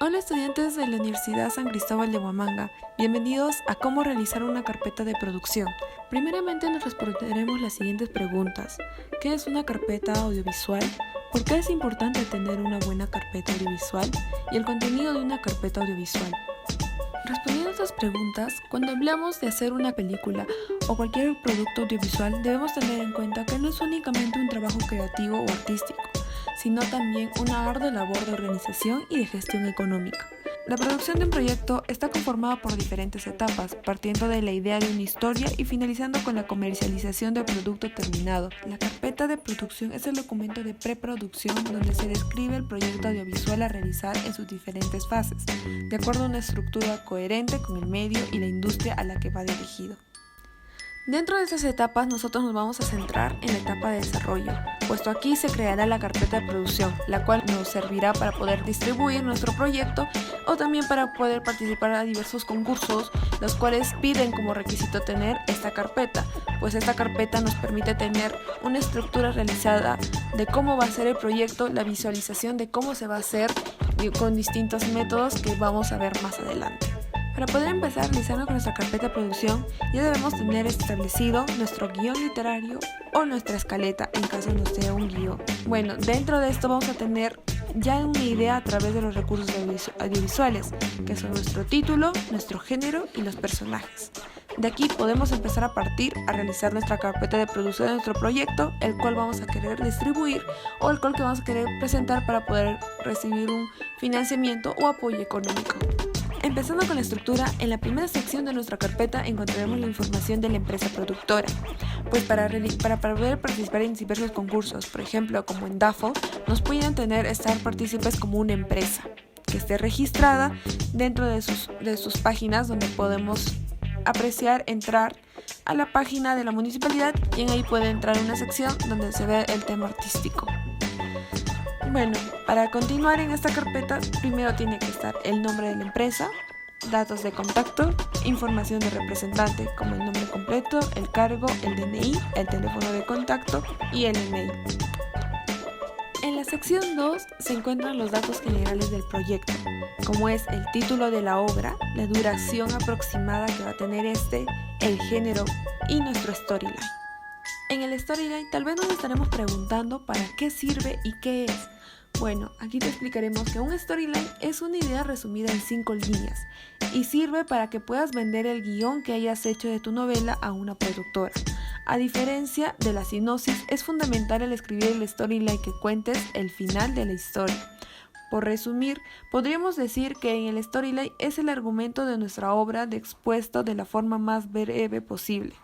Hola estudiantes de la Universidad San Cristóbal de Huamanga, bienvenidos a cómo realizar una carpeta de producción. Primeramente nos responderemos las siguientes preguntas. ¿Qué es una carpeta audiovisual? ¿Por qué es importante tener una buena carpeta audiovisual? Y el contenido de una carpeta audiovisual. Respondiendo a estas preguntas, cuando hablamos de hacer una película o cualquier producto audiovisual, debemos tener en cuenta que no es únicamente un trabajo creativo o artístico, sino también una ardua labor de organización y de gestión económica. La producción de un proyecto está conformada por diferentes etapas, partiendo de la idea de una historia y finalizando con la comercialización del producto terminado. La carpeta de producción es el documento de preproducción donde se describe el proyecto audiovisual a realizar en sus diferentes fases, de acuerdo a una estructura coherente con el medio y la industria a la que va dirigido. Dentro de estas etapas nosotros nos vamos a centrar en la etapa de desarrollo, puesto aquí se creará la carpeta de producción, la cual nos servirá para poder distribuir nuestro proyecto o también para poder participar a diversos concursos, los cuales piden como requisito tener esta carpeta, pues esta carpeta nos permite tener una estructura realizada de cómo va a ser el proyecto, la visualización de cómo se va a hacer con distintos métodos que vamos a ver más adelante. Para poder empezar a realizar con nuestra carpeta de producción, ya debemos tener establecido nuestro guión literario o nuestra escaleta en caso no sea un guión. Bueno, dentro de esto vamos a tener ya una idea a través de los recursos audiovisuales, que son nuestro título, nuestro género y los personajes. De aquí podemos empezar a partir a realizar nuestra carpeta de producción de nuestro proyecto, el cual vamos a querer distribuir o el cual que vamos a querer presentar para poder recibir un financiamiento o apoyo económico. Empezando con la estructura, en la primera sección de nuestra carpeta encontraremos la información de la empresa productora, pues para poder participar en diversos concursos, por ejemplo como en DAFO, nos pueden estar partícipes como una empresa que esté registrada dentro de sus páginas, donde podemos apreciar, entrar a la página de la municipalidad y en ahí puede entrar una sección donde se ve el tema artístico. Bueno, para continuar en esta carpeta, primero tiene que estar el nombre de la empresa, datos de contacto, información de representante como el nombre completo, el cargo, el DNI, el teléfono de contacto y el email. En la sección 2 se encuentran los datos generales del proyecto, como es el título de la obra, la duración aproximada que va a tener el género y nuestro storyline. En el storyline tal vez nos estaremos preguntando para qué sirve y qué es. Bueno, aquí te explicaremos que un storyline es una idea resumida en 5 líneas y sirve para que puedas vender el guión que hayas hecho de tu novela a una productora. A diferencia de la sinopsis, es fundamental el escribir el storyline que cuentes el final de la historia. Por resumir, podríamos decir que en el storyline es el argumento de nuestra obra expuesto de la forma más breve posible.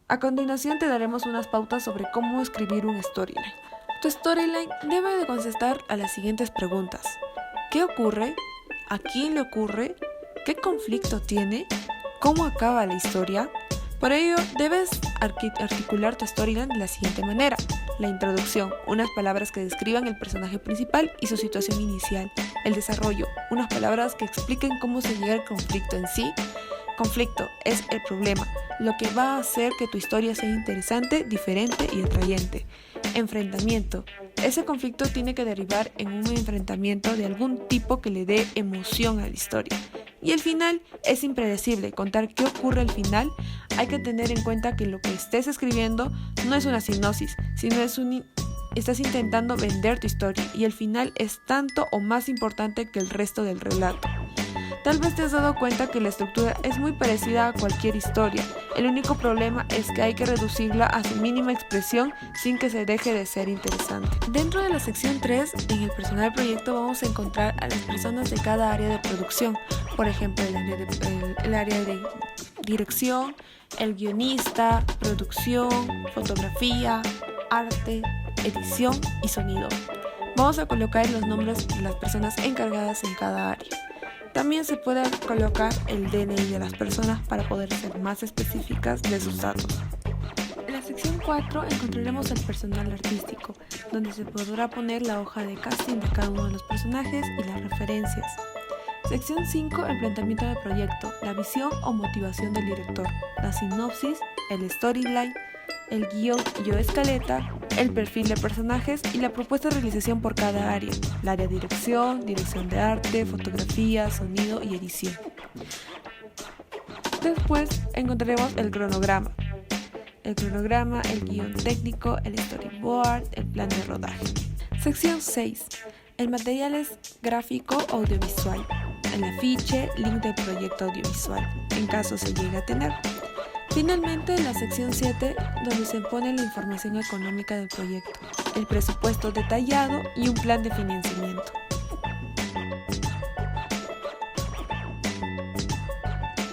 A continuación te daremos unas pautas sobre cómo escribir un storyline. Tu storyline debe de contestar a las siguientes preguntas. ¿Qué ocurre? ¿A quién le ocurre? ¿Qué conflicto tiene? ¿Cómo acaba la historia? Por ello, debes articular tu storyline de la siguiente manera. La introducción, unas palabras que describan el personaje principal y su situación inicial. El desarrollo, unas palabras que expliquen cómo se llega al conflicto en sí. Conflicto es el problema, lo que va a hacer que tu historia sea interesante, diferente y atrayente. Enfrentamiento. Ese conflicto tiene que derivar en un enfrentamiento de algún tipo que le dé emoción a la historia. Y el final es impredecible. Contar qué ocurre al final, hay que tener en cuenta que lo que estés escribiendo no es una sinopsis, sino estás intentando vender tu historia y el final es tanto o más importante que el resto del relato. Tal vez te has dado cuenta que la estructura es muy parecida a cualquier historia. El único problema es que hay que reducirla a su mínima expresión sin que se deje de ser interesante. Dentro de la sección 3, en el personal del proyecto vamos a encontrar a las personas de cada área de producción. Por ejemplo, el área de dirección, el guionista, producción, fotografía, arte, edición y sonido. Vamos a colocar los nombres de las personas encargadas en cada área. También se puede colocar el DNI de las personas para poder ser más específicas de sus datos. En la sección 4 encontraremos el personal artístico, donde se podrá poner la hoja de casting de cada uno de los personajes y las referencias. Sección 5, el planteamiento del proyecto, la visión o motivación del director, la sinopsis, el storyline, el guión y o escaleta, el perfil de personajes y la propuesta de realización por cada área, el área de dirección, dirección de arte, fotografía, sonido y edición. Después encontraremos el cronograma. El cronograma, el guión técnico, el storyboard, el plan de rodaje. Sección 6. El material es gráfico o audiovisual. El afiche, link del proyecto audiovisual, en caso se llegue a tener. Finalmente, la sección 7, donde se pone la información económica del proyecto, el presupuesto detallado y un plan de financiamiento.